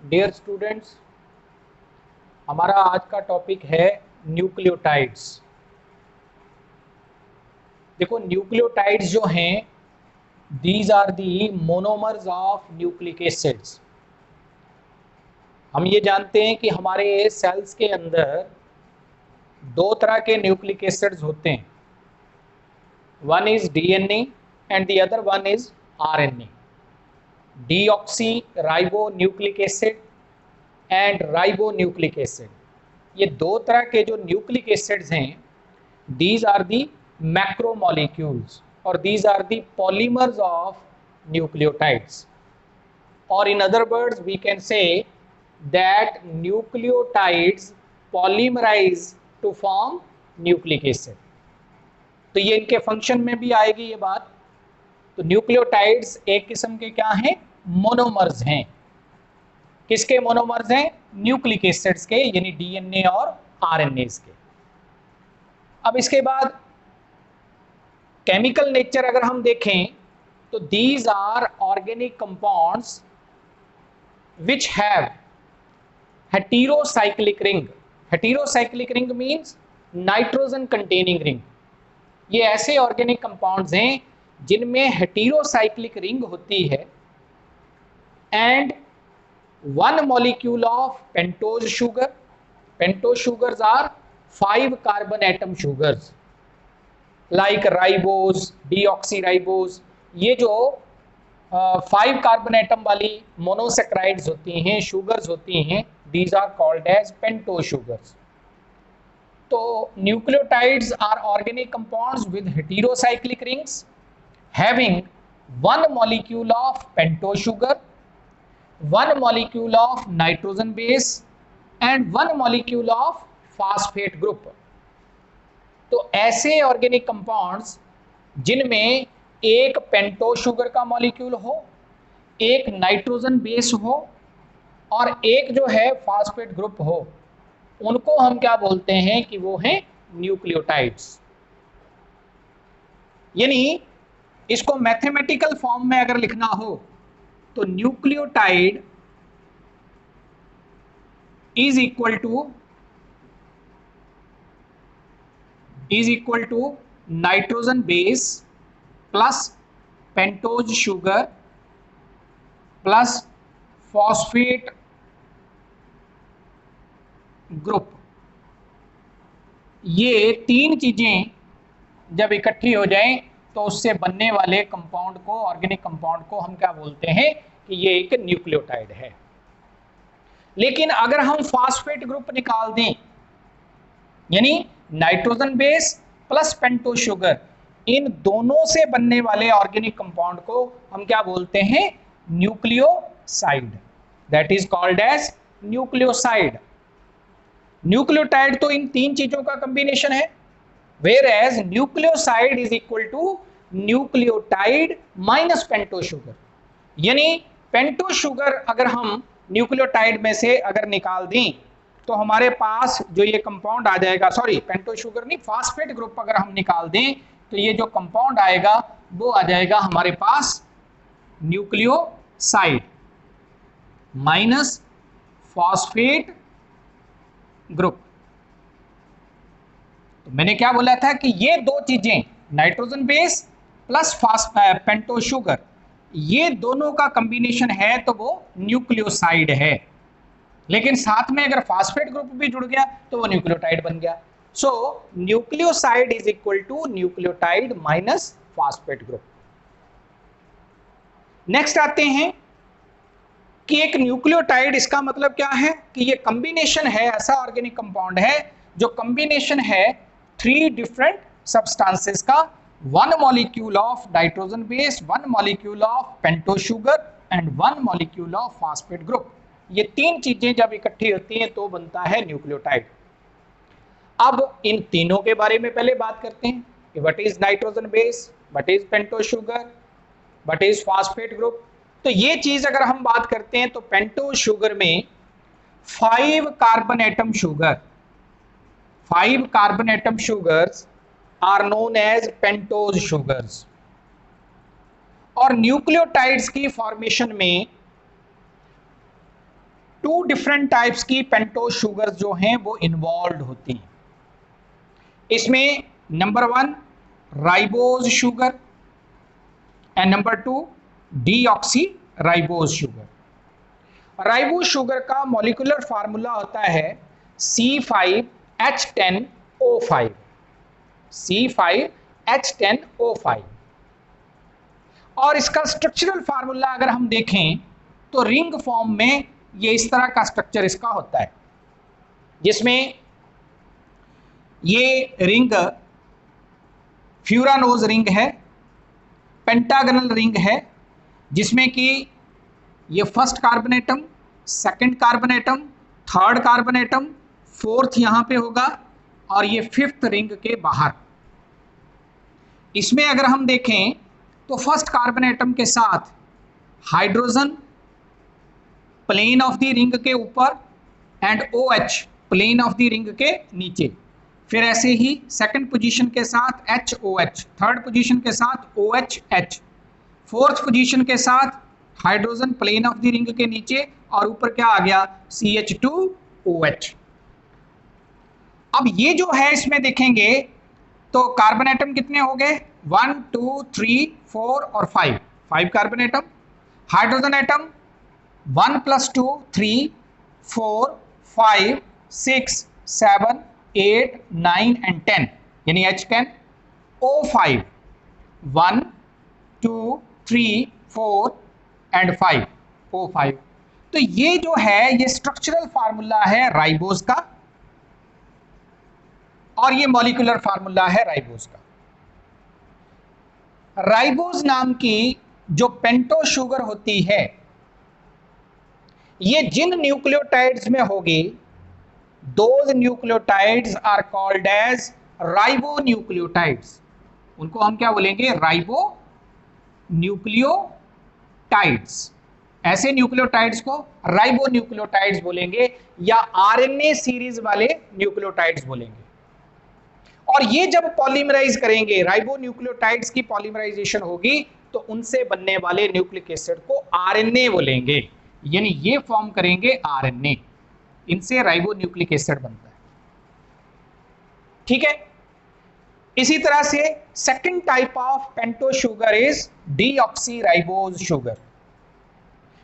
Dear students, हमारा आज का टॉपिक है न्यूक्लियोटाइड्स। देखो, न्यूक्लियोटाइड्स जो हैं, these are the monomers of nucleic acids. हम ये जानते हैं कि हमारे सेल्स के अंदर दो तरह के न्यूक्लिक एसिड्स होते हैं। One is DNA and the other one is RNA. Deoxy ribo nucleic acid and ribo nucleic acid, ये दो तरह के जो न्यूक्लिक एसिड्स हैं, these are the macromolecules or these are the polymers of nucleotides, or in other words we can say that nucleotides polymerize to form nucleic acid। तो ये इनके function में भी आएगी ये बात। तो न्यूक्लियोटाइड्स एक किस्म के क्या हैं? मोनोमर्स हैं। किसके मोनोमर्स हैं? न्यूक्लिक एसिड्स के, यानी डीएनए और आरएनए के। अब इसके बाद केमिकल नेचर अगर हम देखें तो these are organic compounds which have heterocyclic ring. Heterocyclic ring means nitrogen containing ring. ये ऐसे ऑर्गेनिक कंपाउंड्स हैं जिनमें हेटेरोसाइक्लिक रिंग होती है and one molecule of pentose sugar. Pentose sugars are 5 carbon atom sugars like ribose, deoxyribose. ये जो 5 carbon atom वाली monosaccharides होती हैं, शुगर्स होती हैं, these are called as pentose sugars. तो nucleotides are organic compounds with heterocyclic rings having one molecule of pentose sugar, one molecule of nitrogen base and one molecule of phosphate group. तो ऐसे organic compounds जिनमें एक pentose sugar का molecule हो, एक nitrogen base हो और एक जो है फास्फेट ग्रुप हो, उनको हम क्या बोलते हैं कि वो हैं न्यूक्लियोटाइड्स। यानी इसको मैथमेटिकल फॉर्म में अगर लिखना हो तो nucleotide is equal to nitrogen base plus pentose sugar plus phosphate group. ये तीन चीजें जब इकट्ठी हो जाएं तो उससे बनने वाले कंपाउंड को, ऑर्गेनिक कंपाउंड को हम क्या बोलते हैं कि ये एक न्यूक्लियोटाइड है। लेकिन अगर हम फास्फेट ग्रुप निकाल दें, यानी nitrogen base plus pentose sugar, इन दोनों से बनने वाले ऑर्गेनिक कंपाउंड को हम क्या बोलते हैं? Nucleoside. That is called as nucleoside. Nucleotide तो इन तीन चीजों का कॉम्बिनेशन है, whereas nucleoside is equal to nucleotide minus pentose sugar. यानी पेंटोज शुगर अगर हम न्यूक्लियोटाइड में से अगर निकाल दें तो हमारे पास जो ये कंपाउंड आ जाएगा, सॉरी पेंटोज शुगर नहीं, फास्फेट ग्रुप अगर हम निकाल दें तो ये जो कंपाउंड आएगा वो आ जाएगा हमारे पास न्यूक्लियोसाइड माइनस फॉस्फेट ग्रुप। तो मैंने क्या बोला था कि ये दो चीजें, nitrogen base plus pentose sugar, ये दोनों का कॉम्बिनेशन है तो वो न्यूक्लियोसाइड है। लेकिन साथ में अगर फास्फेट ग्रुप भी जुड़ गया तो वो न्यूक्लियोटाइड बन गया। So nucleoside is equal to nucleotide minus phosphate group. Next आते हैं कि एक न्यूक्लियोटाइड, इसका मतलब क्या है कि ये कॉम्बिनेशन है, ऐसा ऑर्गेनिक कंपाउंड है जो कॉम्बिनेशन है 3 डिफरेंट सब्सटेंसेस का, one molecule of nitrogen base, one molecule of pentose sugar and one molecule of phosphate group. ये तीन चीजें जब इकट्ठी होती हैं तो बनता है न्यूक्लियोटाइड। अब इन तीनों के बारे में पहले बात करते हैं कि what is nitrogen base, what is pentose sugar, what is phosphate group. तो ये चीज अगर हम बात करते हैं तो पेंटोज शुगर में 5 carbon atom sugar, 5 carbon atom sugars are known as pentose sugars. और न्यूक्लियोटाइड्स की फॉर्मेशन में 2 डिफरेंट टाइप्स की पेंटोज शुगर जो हैं वो इन्वॉल्व होती हैं। इसमें number 1 ribose sugar and number 2 deoxyribose sugar. Ribose sugar का मॉलिक्यूलर फार्मूला होता है C5H10O5, C5H10O5। और इसका स्ट्रक्चरल फार्मूला अगर हम देखें तो रिंग फॉर्म में ये इस तरह का स्ट्रक्चर इसका होता है, जिसमें ये रिंग फ्यूरानोज रिंग है, पेंटागनल रिंग है, जिसमें कि ये first carbon atom, second carbon atom, third carbon atom, fourth यहां पे होगा और ये फिफ्थ रिंग के बाहर। इसमें अगर हम देखें तो फर्स्ट कार्बन एटम के साथ hydrogen plane of the ring के ऊपर and OH plane of the ring के नीचे। फिर ऐसे ही सेकंड पोजीशन के साथ HOH, थर्ड पोजीशन के साथ OHH, फोर्थ पोजीशन के साथ hydrogen plane of the ring के नीचे और ऊपर क्या आ गया CH2OH। अब ये जो है इसमें देखेंगे तो कार्बन एटम कितने हो गए 1 2 3 4 और 5 carbon atom. Hydrogen atom 1 + 2 3 4 5 6 7 8 9 and 10 यानी H10। O5 1 2 3 4 and 5 O5। तो ये जो है ये स्ट्रक्चरल फार्मूला है राइबोज का और ये मॉलिक्यूलर फार्मूला है राइबोज का। राइबोज नाम की जो पेंटोज शुगर होती है ये जिन न्यूक्लियोटाइड्स में होगी those nucleotides are called as ribonucleotides. उनको हम क्या बोलेंगे राइबो न्यूक्लियोटाइड्स। ऐसे न्यूक्लियोटाइड्स को राइबोन्यूक्लियोटाइड्स बोलेंगे या आरएनए सीरीज वाले न्यूक्लियोटाइड्स बोलेंगे। और ये जब पॉलीमराइज करेंगे राइबोन्यूक्लियोटाइड्स की पॉलीमराइजेशन होगी तो उनसे बनने वाले न्यूक्लिक एसिड को आरएनए बोलेंगे, यानी ये फॉर्म करेंगे आरएनए, इनसे राइबोन्यूक्लिक एसिड बनता है। ठीक है। इसी तरह से second type of pentose sugar is deoxy ribose sugar,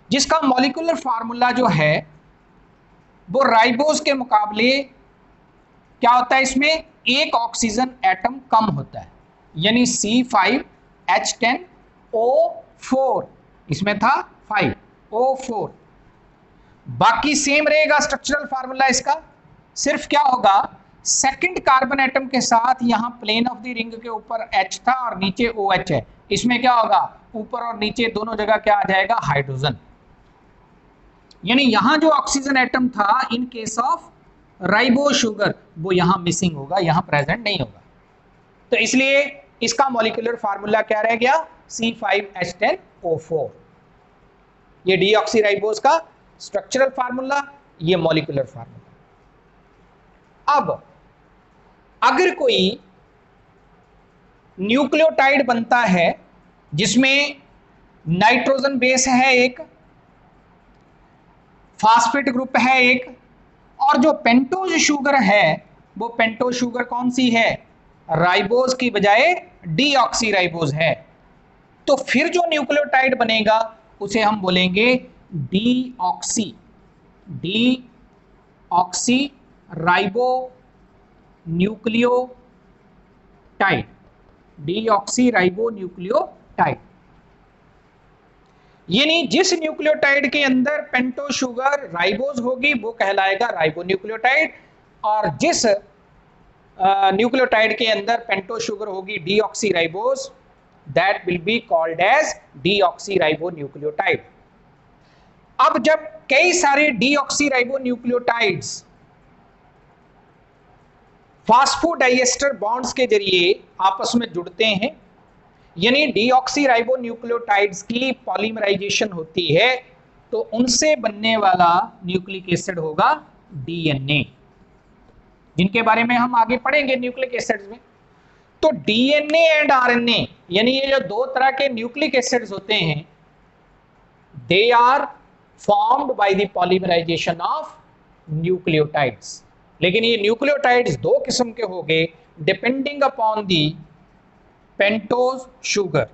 जिसका मॉलिक्यूलर फार्मूला जो है वो राइबोज के मुकाबले क्या होता है, इसमें एक ऑक्सीजन एटम कम होता है, यानी C5H10O4, इसमें था 5O4। बाकी सेम रहेगा स्ट्रक्चरल फार्मूला इसका, सिर्फ क्या होगा सेकंड कार्बन एटम के साथ यहां प्लेन ऑफ द रिंग के ऊपर H था और नीचे OH है, इसमें क्या होगा ऊपर और नीचे दोनों जगह क्या आ जाएगा हाइड्रोजन। यानी यहां जो ऑक्सीजन एटम था in case of ribo sugar वो यहां मिसिंग होगा, यहां प्रेजेंट नहीं होगा। तो इसलिए इसका मॉलिक्यूलर फार्मूला क्या रह गया C5H10O4। ये डीऑक्सी राइबोज का स्ट्रक्चरल फार्मूला, ये मॉलिक्यूलर फार्मूला। अब अगर कोई न्यूक्लियोटाइड बनता है जिसमें नाइट्रोजन बेस है एक, फास्फेट ग्रुप है एक, और जो पेंटोज शुगर है वो पेंटोज शुगर कौन सी है राइबोज की बजाय डीऑक्सी राइबोज है, तो फिर जो न्यूक्लियोटाइड बनेगा उसे हम बोलेंगे deoxy ribo nucleotide, deoxy ribo nucleotide. यानी जिस न्यूक्लियोटाइड के अंदर पेंटोज शुगर राइबोज होगी वो कहलाएगा राइबोन्यूक्लियोटाइड, और जिस न्यूक्लियोटाइड के अंदर पेंटोज शुगर होगी deoxyribose that will be called as deoxyribonucleotide. अब जब कई सारे डीऑक्सी राइबोन्यूक्लियोटाइड्स फास्फोडाइएस्टर बॉन्ड्स के जरिए आपस में जुड़ते हैं, यानी डीऑक्सी राइबोन्यूक्लियोटाइड्स की पॉलीमराइजेशन होती है, तो उनसे बनने वाला न्यूक्लिक एसिड होगा डीएनए, जिनके बारे में हम आगे पढ़ेंगे न्यूक्लिक एसिड्स में। तो डीएनए एंड आरएनए यानी ये जो दो तरह के न्यूक्लिक एसिड्स होते हैं they are formed by the polymerization of nucleotides। लेकिन ये न्यूक्लियोटाइड्स दो किस्म के हो गए depending upon the pentose sugar.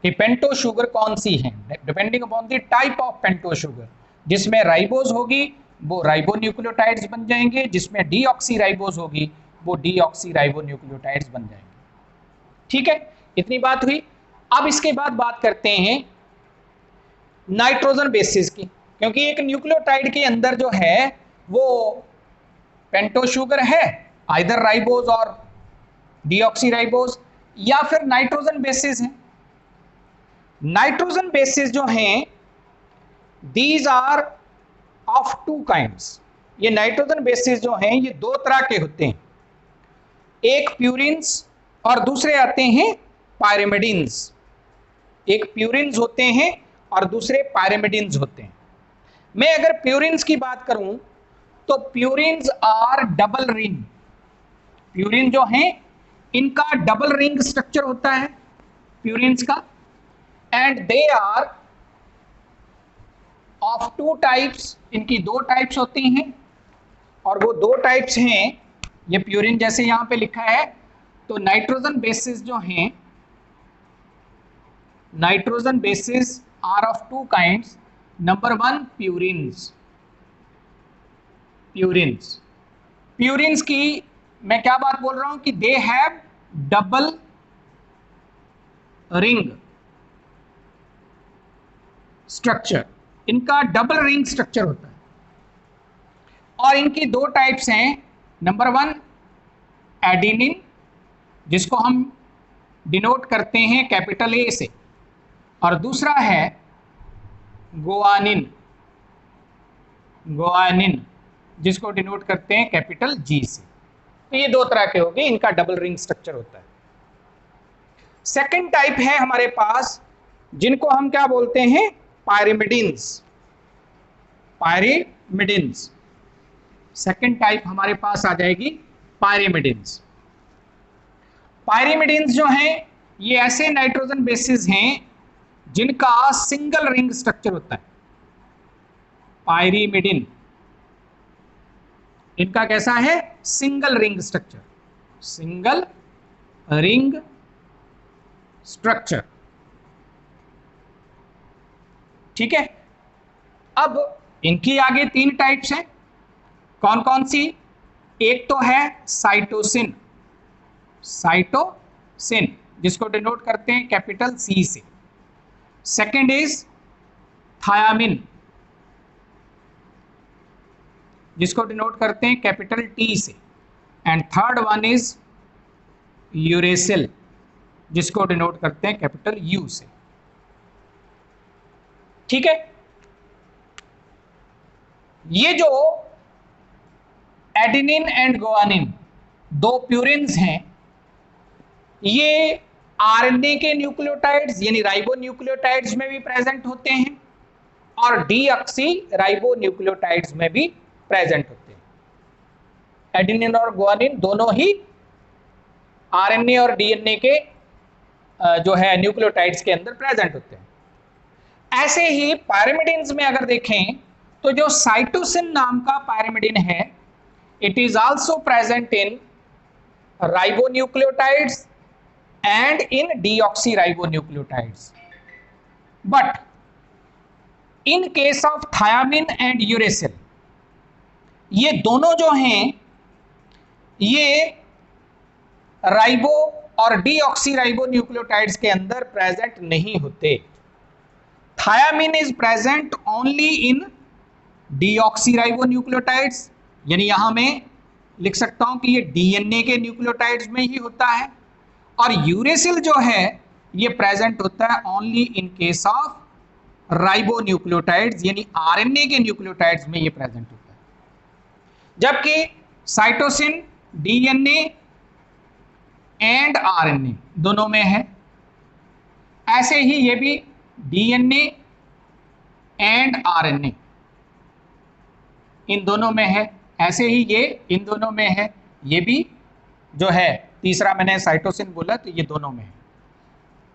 ये पेंटोज शुगर कौन सी है, depending upon the type of pentose sugar. जिसमें राइबोज होगी वो राइबो न्यूक्लियोटाइड्स बन जाएंगे, जिसमें डीऑक्सी राइबोज होगी वो डीऑक्सी राइबो न्यूक्लियोटाइड्स बन जाएंगे। ठीक है, इतनी बात हुई। अब इसके बाद बात करते हैं नाइट्रोजन बेसिस की, क्योंकि एक न्यूक्लियोटाइड के अंदर जो है वो पेंटोज शुगर है, आइदर राइबोज और डीऑक्सी राइबोज, या फिर नाइट्रोजन बेसिस है। नाइट्रोजन बेसिस जो हैं these are of two kinds. ये नाइट्रोजन बेसिस जो हैं ये दो तरह के होते हैं, एक प्यूरिन्स और दूसरे आते हैं पायरिमिडिन्स। एक प्यूरिन्स होते हैं और दूसरे पायरिमिडिन्स होते हैं। मैं अगर प्यूरिन्स की बात करूं तो purines are double ring. Purine जो हैं इनका डबल रिंग स्ट्रक्चर होता है प्यूरिन्स का, and they are of two types. इनकी दो टाइप्स होती हैं और वो दो टाइप्स हैं, ये प्यूरिन जैसे यहां पे लिखा है। तो नाइट्रोजन बेसिस जो हैं, nitrogen bases are of two kinds. Number one purines. Purines purines की मैं क्या बात बोल रहा हूं कि they have double ring structure. इनका डबल रिंग स्ट्रक्चर होता है और इनकी दो टाइप्स हैं। नंबर वन एडेनिन, जिसको हम डिनोट करते हैं कैपिटल ए से, और दूसरा है गुआनिन। गुआनिन जिसको डिनोट करते हैं कैपिटल जी से। तो ये दो तरह के हो गए, इनका डबल रिंग स्ट्रक्चर होता है। सेकंड टाइप है हमारे पास जिनको हम क्या बोलते हैं, पायरिमिडिन्स। पायरिमिडिन्स सेकंड टाइप हमारे पास आ जाएगी पायरिमिडिन्स। पायरिमिडिन्स जो हैं ये ऐसे नाइट्रोजन बेसिस हैं जिनका सिंगल रिंग स्ट्रक्चर होता है। पायरिमिडिन इनका कैसा है, single ring structure. Single ring structure, ठीक है। अब इनकी आगे तीन टाइप्स हैं। कौन कौन सी? एक तो है साइटोसिन। साइटोसिन जिसको डिनोट करते हैं कैपिटल सी से। सेकेंड इज थायामिन जिसको डिनोट करते हैं कैपिटल टी से। And third one is uracil जिसको डिनोट करते हैं कैपिटल यू से। ठीक है, ये जो एडेनिन एंड गुआनिन दो प्यूरिन्स हैं, ये आरएनए के न्यूक्लियोटाइड्स यानी राइबो न्यूक्लियोटाइड्स में भी प्रेजेंट होते हैं और डीऑक्सी राइबो न्यूक्लियोटाइड्स में भी प्रेजेंट होते हैं। एडेनिन और गुआनिन दोनों ही आरएनए और डीएनए के जो है न्यूक्लियोटाइड्स के अंदर प्रेजेंट होते हैं। ऐसे ही पायरिमिडिन्स में अगर देखें तो जो साइटोसिन नाम का पायरिमिडिन है, it is also present in ribonucleotides and in deoxyribonucleotides. But in case of thiamine and uracil, ये दोनों जो हैं ये राइबो और डीऑक्सीराइबोन्यूक्लियोटाइड्स के अंदर प्रेजेंट नहीं होते। Thiamine is present only in deoxyribonucleotides, यानी यहां मैं लिख सकता हूं कि ये डीएनए के न्यूक्लियोटाइड्स में ही होता है। और यूरेसिल जो है ये प्रेजेंट होता है only in case of ribonucleotides, यानी आरएनए के न्यूक्लियोटाइड्स में ये प्रेजेंट होता है। जबकि साइटोसिन डीएनए एंड आरएनए दोनों में है। ऐसे ही ये भी डीएनए एंड आरएनए इन दोनों में है। ऐसे ही ये इन दोनों में है, ये भी जो है तीसरा मैंने साइटोसिन बोला तो ये दोनों में है।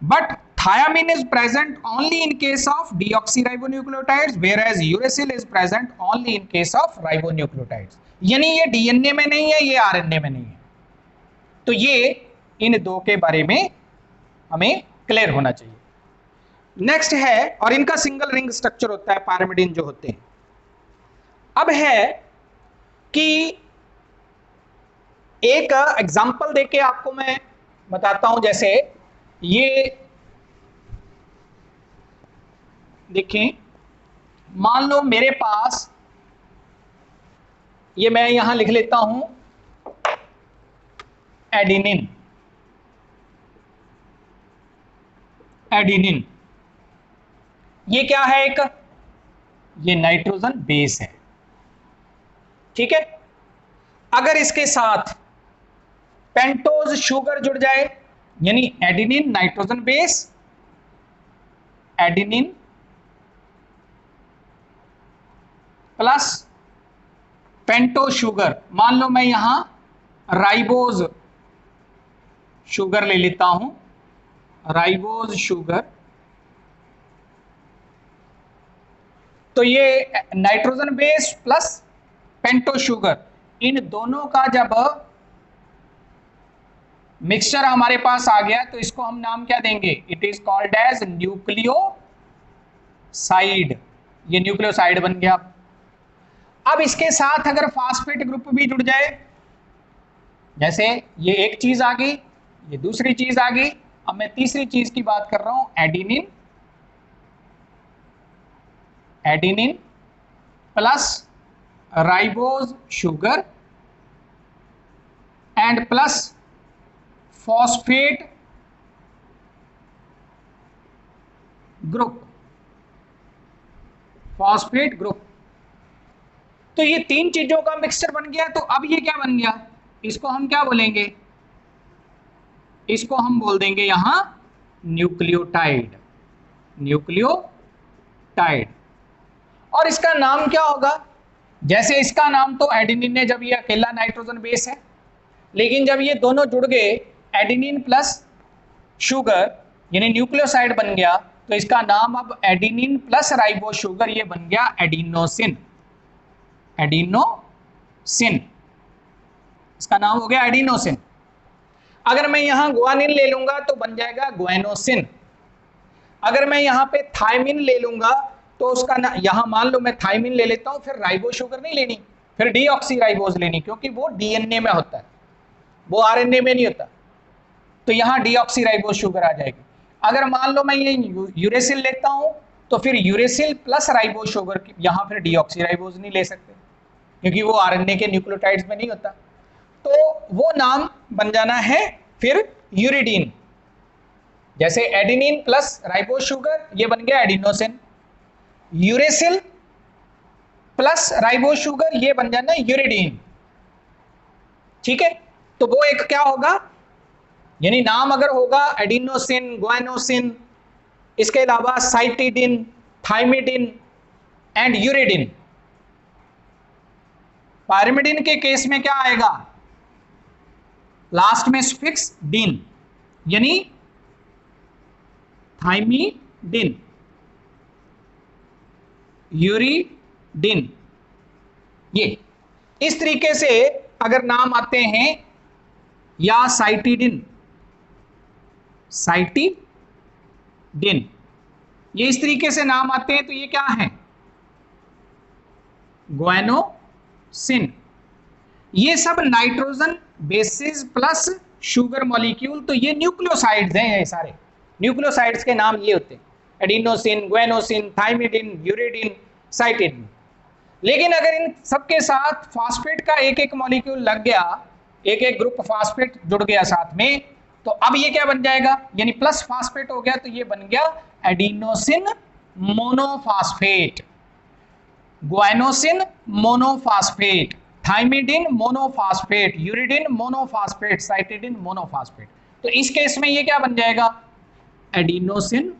But thiamine is present only in case of deoxyribonucleotides whereas uracil is present only in case of ribonucleotides. यानी ये डीएनए में नहीं है, ये आरएनए में नहीं है. तो ये इन दो के बारे में हमें क्लियर होना चाहिए. नेक्स्ट है, और इनका सिंगल रिंग स्ट्रक्चर होता है पायरिमिडिन जो होते हैं. अब है कि एक एग्जांपल देके आपको मैं बताता हूं. जैसे ये देखें, मान लो मेरे पास, ये मैं यहां लिख लेता हूं एडिनिन. एडिनिन ये क्या है? एक ये नाइट्रोजन बेस है. ठीक है. अगर इसके साथ पेंटोज शुगर जुड़ जाए, यानी adenine nitrogen base, adenine plus pento sugar, मान लो मैं यहां राइबोज शुगर ले लेता हूं, राइबोज शुगर. तो ये nitrogen base plus pento sugar, इन दोनों का जब मिक्सचर हमारे पास आ गया तो इसको हम नाम क्या देंगे? It is called as nucleoside. ये न्यूक्लियोसाइड बन गया. अब इसके साथ अगर फास्फेट ग्रुप भी जुड़ जाए, जैसे ये एक चीज आ गई, ये दूसरी चीज आ गई, अब मैं तीसरी चीज की बात कर रहा हूं, adenine. Adenine plus ribose sugar and plus phosphate group. Phosphate group. तो ये तीन चीजों का मिक्सचर बन गया. तो अब ये क्या बन गया? इसको हम क्या बोलेंगे? इसको हम बोल देंगे यहां न्यूक्लियोटाइड. न्यूक्लियोटाइड. और इसका नाम क्या होगा? जैसे इसका नाम तो एडिनिन है जब ये अकेला नाइट्रोजन बेस है, लेकिन जब ये दोनों जुड़ गए, एडिनिन प्लस शुगर यानी न्यूक्लियोसाइड बन गया, तो इसका नाम अब एडिनिन प्लस राइबो शुगर, ये बन गया एडिनोसिन. एडिनोसिन, इसका नाम हो गया एडिनोसिन. अगर मैं यहां गुआनिन ले लूंगा तो बन जाएगा गुएनोसिन. अगर मैं यहां पे थायमिन ले लूंगा तो उसका यहां मान लो मैं थायमिन ले लेता हूं, फिर राइबो शुगर नहीं लेनी, फिर डीऑक्सीराइबोज लेनी, क्योंकि वो डीएनए में होता है, वो आरएनए में नहीं होता. तो यहां डीऑक्सीराइबोज शुगर आ जाएगी. अगर मान लो मैं ये यूरेसिल लेता हूं तो फिर यूरेसिल प्लस राइबोज शुगर, यहां फिर डीऑक्सीराइबोज नहीं ले सकते क्योंकि वो आरएनए के न्यूक्लियोटाइड्स में नहीं होता. तो वो नाम बन जाना है फिर यूरिडीन. जैसे एडिनिन प्लस राइबोज शुगर, ये बन गया adenosine. Uracil plus ribose sugar, ये बन जाना यूरिडीन. ठीक है. तो वो एक क्या होगा, यानी नाम अगर होगा एडिनोसिन, गुआनोसिन, इसके अलावा साइटिडिन, थाइमिडिन एंड यूरिडिन. पायरिमिडिन के केस में क्या आएगा? लास्ट में स्फिक्स डिन, यानी थाइमिडिन, यूरिडिन. ये इस तरीके से अगर नाम आते हैं, या साइटिडिन, साइटिडिन, ये इस तरीके से नाम आते हैं, तो ये क्या है? गुआनोसिन. ये सब nitrogen bases plus sugar molecule, तो ये न्यूक्लियोसाइड्स हैं. ये सारे न्यूक्लियोसाइड्स के नाम ये होते हैं, एडिनोसिन, गुआनोसिन, थाइमिडिन, यूरिडिन, साइटिडिन. लेकिन अगर इन सबके साथ फास्फेट का एक एक मॉलिक्यूल लग गया, एक एक ग्रुप फास्फेट जुड़ गया साथ में, तो अब ये क्या बन जाएगा? यानी प्लस फास्फेट हो गया, तो ये बन गया adenosine monophosphate, guanosine monophosphate, thymidine monophosphate, uridine monophosphate, cytidine monophosphate. तो इस केस में ये क्या बन जाएगा? एडिनोसिन,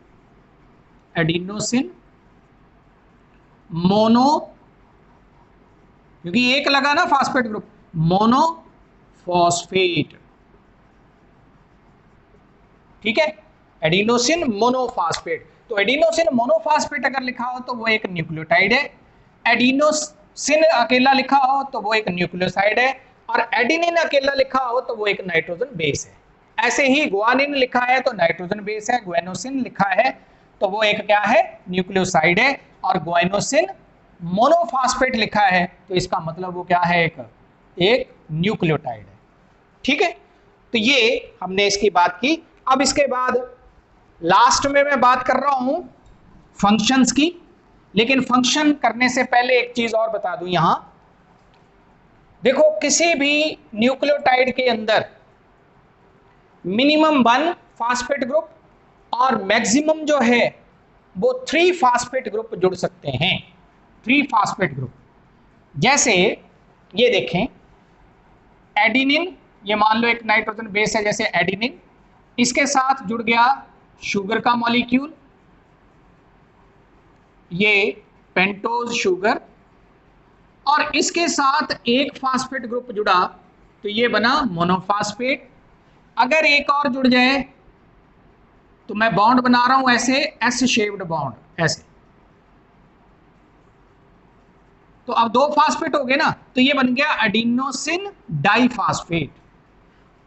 एडिनोसिन मोनो, क्योंकि एक लगा ना फास्फेट ग्रुप, मोनोफॉस्फेट. ठीक है. Adenosine monophosphate. तो एडिनोसिन मोनोफॉस्फेट अगर लिखा हो तो वो एक न्यूक्लियोटाइड है, एडिनोसिन अकेला लिखा हो तो वो एक न्यूक्लियोसाइड है, और एडिनिन अकेला लिखा हो तो वो एक नाइट्रोजन बेस है। ऐसे ही ग्वानिन लिखा है तो नाइट्रोजन बेस है, ग्वेनोसिन लिखा है तो वो एक क्या है, न्यूक्लियोसाइड है, और ग्वाइनोसिन मोनोफॉस्फेट लिखा है तो इसका मतलब वो क्या है, एक न्यूक्लियोटाइड है। ठीक है, तो ये हमने इसकी बात की। अब इसके बाद लास्ट में मैं बात कर रहा हूं फंक्शंस की, लेकिन फंक्शन करने से पहले एक चीज और बता दूं यहां। देखो, किसी भी न्यूक्लियोटाइड के अंदर मिनिमम 1 फास्फेट ग्रुप और मैक्सिमम जो है वो 3 फास्फेट ग्रुप जुड़ सकते हैं, 3 फास्फेट ग्रुप। जैसे ये देखें, एडिनिन, ये मान लो एक नाइट्रोजन बेस है जैसे एडिनिन, इसके साथ जुड़ गया शुगर का मॉलिक्यूल, ये पेंटोज शुगर, और इसके साथ एक फास्फेट ग्रुप जुड़ा तो ये बना मोनोफॉस्फेट। अगर एक और जुड़ जाए तो मैं बॉन्ड बना रहा हूं ऐसे, एस शेप्ड बॉन्ड ऐसे, तो अब 2 फास्फेट हो गए ना, तो ये बन गया एडिनोसिन डाइफॉस्फेट।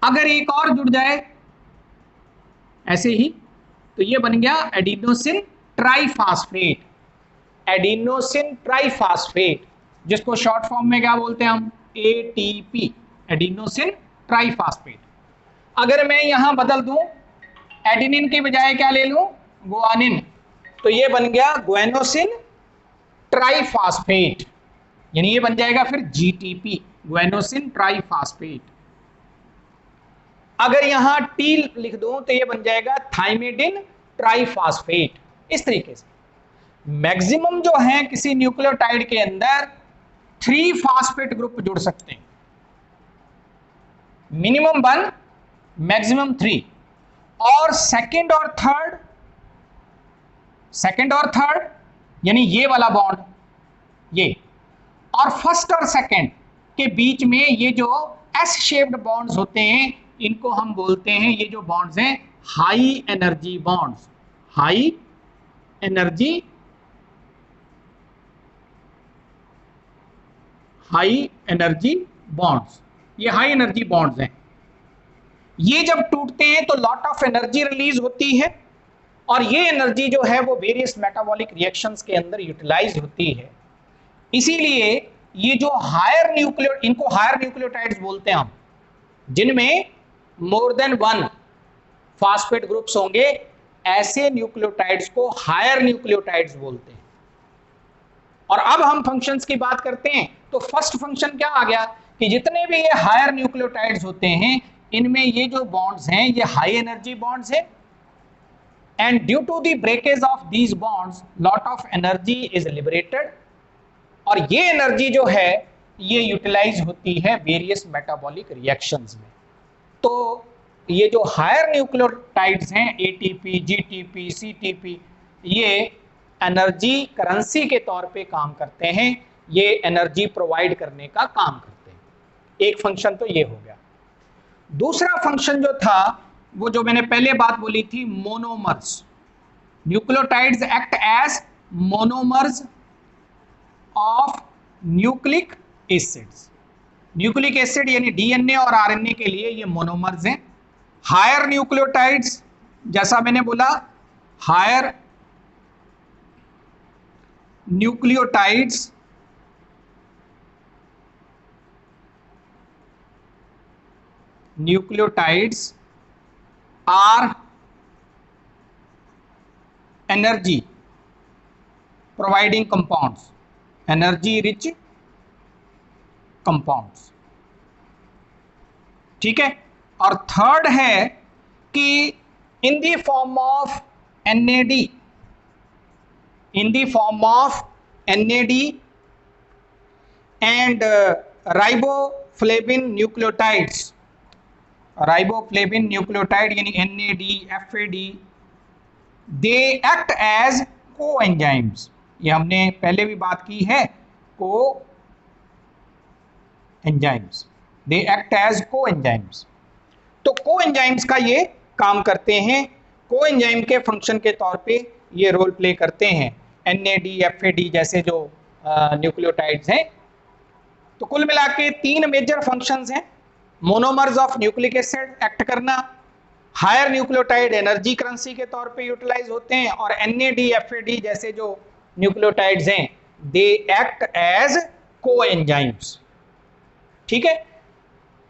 अगर एक और जुड़ जाए ऐसे ही तो ये बन गया एडिनोसिन ट्राइफॉस्फेट, एडिनोसिन ट्राइफॉस्फेट, जिसको शॉर्ट फॉर्म में क्या बोलते हैं हम, एटीपी, एडिनोसिन ट्राइफॉस्फेट। अगर मैं यहां बदल दूं, एडिनिन के बजाय क्या ले लूं, ग्वानिन, तो ये बन गया ग्वेनोसिन ट्राइफॉस्फेट, यानी ये बन जाएगा फिर जीटीपी, ग्वेनोसिन ट्राइफॉस्फेट। अगर यहां टी लिख दूं तो ये बन जाएगा थाइमेडिन ट्राइफॉस्फेट। इस तरीके से मैक्सिमम जो है किसी न्यूक्लियोटाइड के अंदर 3 फास्फेट ग्रुप जुड़ सकते हैं, मिनिमम 1 मैक्सिमम 3, और सेकंड और थर्ड यानी ये वाला बॉन्ड, ये, और फर्स्ट और सेकंड के बीच में ये जो एस शेप्ड बॉन्ड्स होते हैं, इनको हम बोलते हैं, ये जो बॉन्ड्स हैं high energy bonds, high energy bonds, ये हाई एनर्जी बॉन्ड्स हैं। ये जब टूटते हैं तो लॉट ऑफ एनर्जी रिलीज होती है, और ये एनर्जी जो है वो वेरियस मेटाबॉलिक रिएक्शंस के अंदर यूटिलाइज होती है। इसीलिए ये जो हायर इनको हायर न्यूक्लियोटाइड्स बोलते हैं हम, जिनमें मोर देन 1 फास्फेट ग्रुप्स होंगे, ऐसे न्यूक्लियोटाइड्स को हायर न्यूक्लियोटाइड्स बोलते हैं। और अब हम फंक्शंस की बात करते हैं, तो फर्स्ट फंक्शन क्या आ गया कि जितने भी ये हायर न्यूक्लियोटाइड्स होते हैं, इनमें ये जो बॉन्ड्स हैं ये हाई एनर्जी बॉन्ड्स हैं, and due to the breakage of these bonds lot of energy is liberated, और ये एनर्जी जो है ये यूटिलाइज होती है वेरियस मेटाबॉलिक रिएक्शंस में। तो ये जो हायर न्यूक्लियोटाइड्स हैं, एटीपी, जीटीपी, सीटीपी, ये एनर्जी करेंसी के तौर पे काम करते हैं, ये एनर्जी प्रोवाइड करने का काम करते हैं। एक फंक्शन तो ये हो गया। दूसरा फंक्शन जो था वो जो मैंने पहले बात बोली थी, monomers. Nucleotides act as monomers of nucleic acids. Nucleic acid यानी डीएनए और आरएनए के लिए ये मोनोमर्स हैं। हायर न्यूक्लियोटाइड्स, जैसा मैंने बोला, higher nucleotides are energy providing compounds, energy rich compounds। ठीक है, और थर्ड है कि in the form of NAD, and riboflavin nucleotide यानी NAD, FAD, they act as coenzymes. ये हमने पहले भी बात की है, coenzymes, they act as coenzymes. तो कोएंजाइम्स का ये काम करते हैं कोएंजाइम के फंक्शन के तौर पे ये रोल प्ले करते हैं, NAD, FAD जैसे जो न्यूक्लियोटाइड्स हैं। तो कुल मिला के 3 मेजर फंक्शंस हैं। Monomers of nucleic acid act करना, हायर न्यूक्लियोटाइड एनर्जी करेंसी के तौर पे यूटिलाइज होते हैं, और NAD, FAD जैसे जो न्यूक्लियोटाइड्स हैं दे एक्ट एज कोएंजाइम्स। ठीक है,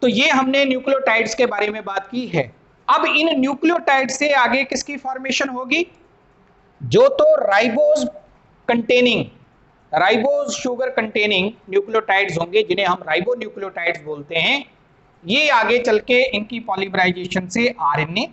तो ये हमने न्यूक्लियोटाइड्स के बारे में बात की है। अब इन न्यूक्लियोटाइड से आगे किसकी फॉर्मेशन होगी? जो तो ribose containing, ribose sugar containing nucleotides होंगे, जिन्हें हम राइबो न्यूक्लियोटाइड्स बोलते हैं, ये आगे चल के इनकी पॉलीमराइजेशन से RNA,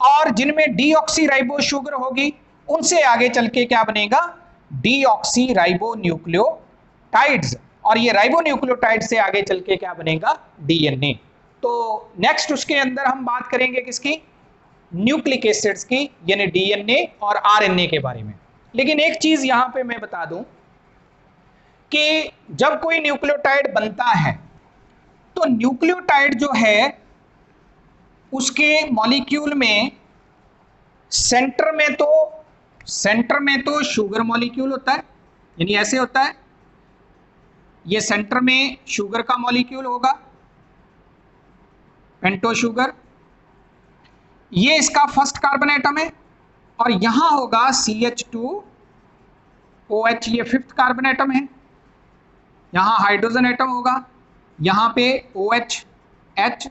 और जिनमें डीऑक्सी राइबो शुगर होगी उनसे आगे चल के क्या बनेगा? डीऑक्सी राइबो न्यूक्लियोटाइड्स, और ये राइबो न्यूक्लियोटाइड से आगे चल के क्या बनेगा? DNA। तो नेक्स्ट उसके अंदर हम बात करेंगे किसकी? न्यूक्लिक एसिड्स की, यानी DNA और RNA के बारे में। लेकिन एक चीज यहां पे मैं बता दूं कि जब कोई न्यूक्लियोटाइड बनता है तो न्यूक्लियोटाइड जो है उसके मॉलिक्यूल में सेंटर में तो शुगर मॉलिक्यूल होता है, यानी ऐसे होता है, ये सेंटर में शुगर का मॉलिक्यूल होगा, पेंटो शुगर, ये इसका फर्स्ट कार्बन एटम है, और यहां होगा CH2OH, ये फिफ्थ कार्बन एटम है, यहां हाइड्रोजन एटम होगा, यहां पे OH H,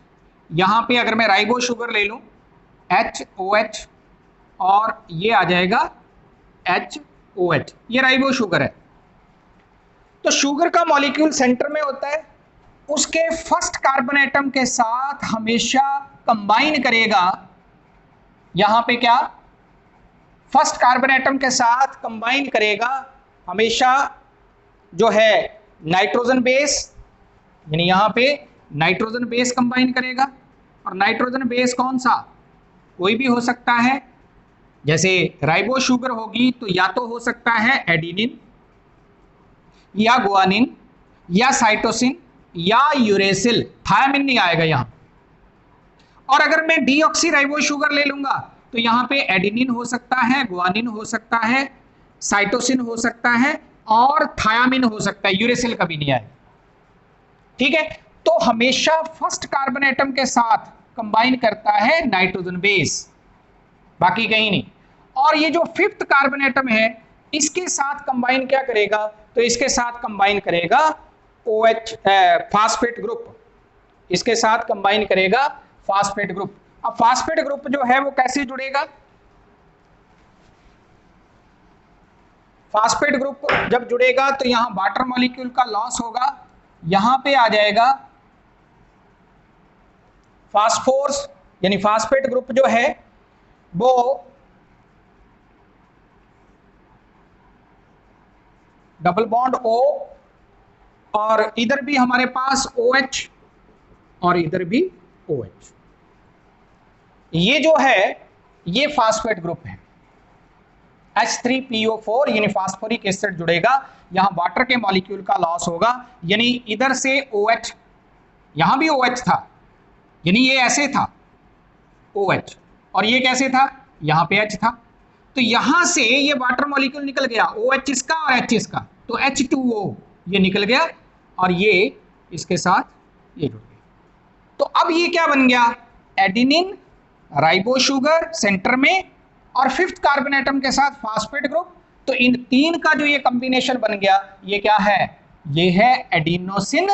यहां पे अगर मैं राइबो शुगर ले लूं HOH, और ये आ जाएगा HOH, ये राइबो शुगर है। तो शुगर का मॉलिक्यूल सेंटर में होता है, उसके फर्स्ट कार्बन एटम के साथ हमेशा कंबाइन करेगा, यहां पे क्या? फर्स्ट कार्बन एटम के साथ कंबाइन करेगा हमेशा जो है नाइट्रोजन बेस, यानी यहां पे नाइट्रोजन बेस कंबाइन करेगा। और नाइट्रोजन बेस कौन सा? कोई भी हो सकता है, जैसे राइबो शुगर होगी तो या तो हो सकता है एडिनिन या गुआनिन या साइटोसिन या यूरेसिल, थायमिन नहीं आएगा यहां। और अगर मैं डीऑक्सी राइबो शुगर ले लूंगा तो यहां पे एडिनिन हो सकता है, गुआनिन हो सकता है, साइटोसिन हो सकता है, और थायामिन हो सकता है, यूरेसिल कभी नहीं आएगा। ठीक है, तो हमेशा फर्स्ट कार्बन एटम के साथ कंबाइन करता है नाइट्रोजन बेस, बाकी कहीं नहीं। और ये जो फिफ्थ कार्बन एटम है इसके साथ कंबाइन क्या करेगा? तो इसके साथ कंबाइन करेगा OH फास्फेट ग्रुप, इसके साथ कंबाइन करेगा फास्फेट ग्रुप। अब फास्फेट ग्रुप जो है वो कैसे जुड़ेगा? फास्फेट ग्रुप जब जुड़ेगा तो यहां वाटर मॉलिक्यूल का लॉस होगा, यहां पे आ जाएगा फास्फोर्स, यानी फास्फेट ग्रुप जो है वो डबल बॉन्ड O, और इधर भी हमारे पास OH और इधर भी OH, ये जो है ये फास्फेट ग्रुप है। H3PO4 यानी फास्फोरिक एसिड जुड़ेगा, यहां वाटर के मॉलिक्यूल का लॉस होगा, यानी इधर से OH, यहां भी OH था, यानी ये ऐसे था OH, और ये कैसे था? यहां पे H था, तो यहां से ये वाटर मॉलिक्यूल निकल गया, OH इसका और H इसका, तो H2O ये निकल गया, और ये इसके साथ ये जुड़ गया। तो अब ये क्या बन गया? एडिनिन राइबो शुगर सेंटर में, और फिफ्थ कार्बन एटम के साथ फास्फेट ग्रुप। तो इन तीन का जो ये कॉम्बिनेशन बन गया, ये क्या है? ये है एडिनोसिन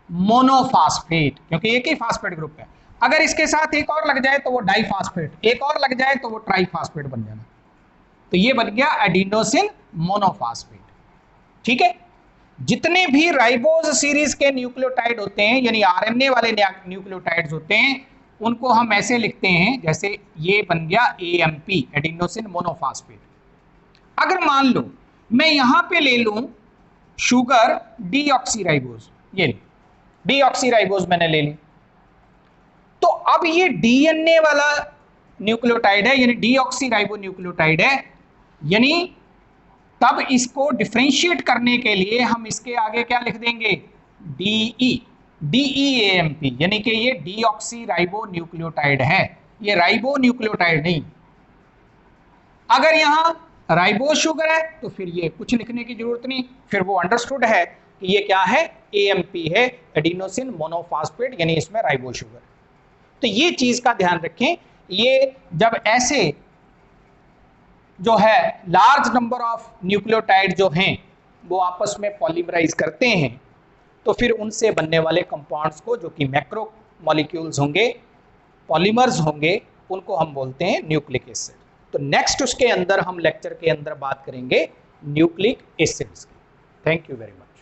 मोनोफास्फेट, क्योंकि एक ही फास्फेट ग्रुप है। अगर इसके साथ एक और लग जाए तो वो डाइफास्फेट, एक और लग जाए तो वो ट्राइफास्फेट बन जाना। तो ये बन गया एडिनोसिन मोनोफास्फेट। ठीक है, जितने भी राइबोज सीरीज के न्यूक्लियोटाइड होते हैं, यानी RNA वाले न्यूक्लियोटाइड्स होते हैं, उनको हम ऐसे लिखते हैं, जैसे ये बन गया AMP, एडिनोसिन मोनोफास्फेट। अगर मान लो मैं यहां पे ले लूं शुगर डीऑक्सीराइबोज, ये डीऑक्सीराइबोज मैंने ले ली, तो अब ये DNA वाला न्यूक्लियोटाइड है, यानी डीऑक्सीराइबो न्यूक्लियोटाइड है, यानी तब इसको डिफरेंशिएट करने के लिए हम इसके आगे क्या लिख देंगे? DEAMP, यानी कि ये डीऑक्सीराइबो न्यूक्लियोटाइड है, ये राइबो न्यूक्लियोटाइड नहीं। अगर यहाँ राइबोज शुगर है तो फिर ये कुछ लिखने की जरूरत नहीं, फिर वो अंडरस्टूड है कि ये क्या है, AMP है, एडिनोसिन मोनोफॉस्फेट, यानी इसमें राइबोज शुगर। तो ये चीज का ध्यान रखें, ये जब ऐसे जो है लार्ज नंबर ऑफ न्यूक्लियोटाइड जो हैं वो आपस में पॉलीमराइज करते हैं, तो फिर उनसे बनने वाले कंपाउंड्स को, जो कि मैक्रो मॉलिक्यूल्स होंगे, पॉलीमर्स होंगे, उनको हम बोलते हैं न्यूक्लिक एसिड। तो नेक्स्ट उसके अंदर हम लेक्चर के अंदर बात करेंगे न्यूक्लिक एसिड्स की। Thank you very much.